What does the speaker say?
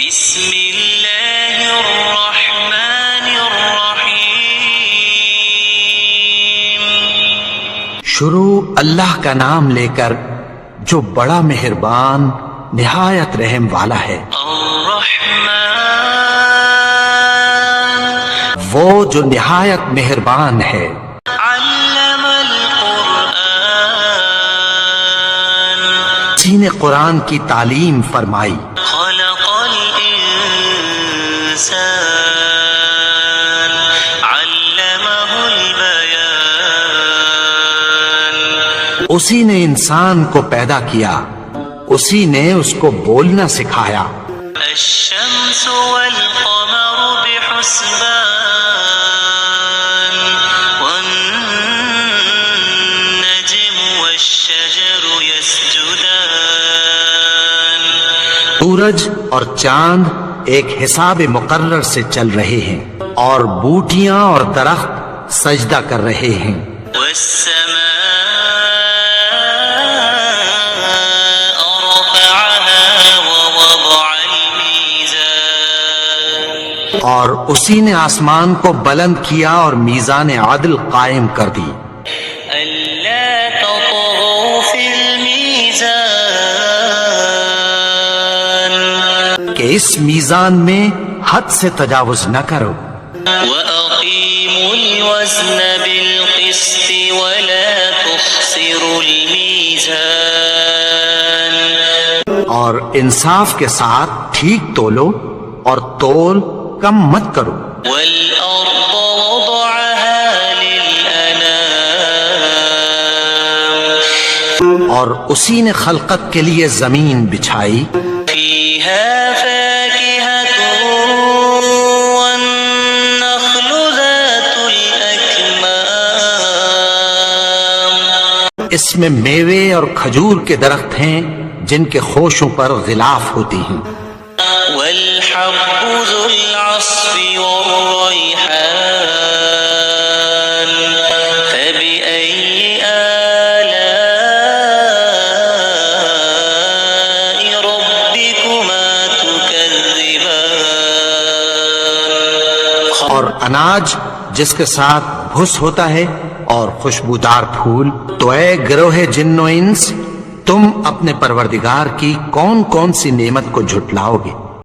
بسم اللہ الرحمن الرحیم. شروع اللہ کا نام لے کر جو بڑا مہربان نہایت رحم والا ہے. الرحمن وہ جو نہایت مہربان ہے. علم القرآن اسی نے قرآن کی تعلیم فرمائی. خلق الانسان علمہ البیان. اسی نے انسان کو پیدا کیا، اسی نے اس کو بولنا سکھایا. الشمس والقمر بحسبان والنجم والشجر يسجدان. سورج اور چاند ایک حساب مقرر سے چل رہے ہیں اور بوٹیاں اور درخت سجدہ کر رہے ہیں. والسماء رفعها ووضع الميزان. اور اسی نے آسمان کو بلند کیا اور میزان عدل قائم کر دی. ألا تطغوا في الميزان کہ اس میزان میں حد سے تجاوز نہ کرو. وأقيموا الوزن بالقسط ولا تخسروا الميزان. اور انصاف کے ساتھ ٹھیک تولو اور تول کم مت کرو. والأرض وضعها للأنام. اور اسی نے خلقت کے لیے زمین بچھائی. فيها فاكهة والنخل ذات الأكمام. اس میں میوے اور کھجور کے درخت ہیں جن کے خوشوں پر غلاف ہوتی ہیں. والحب ذو العصف والريحان. فبأي آلاء ربكما تكذبان. اور اناج جس کے ساتھ بھس ہوتا ہے اور خوشبودار پھول. تو اے گروہ جن و انس، تم اپنے پروردگار کی کون کون سی نعمت کو جھٹلاؤ گے؟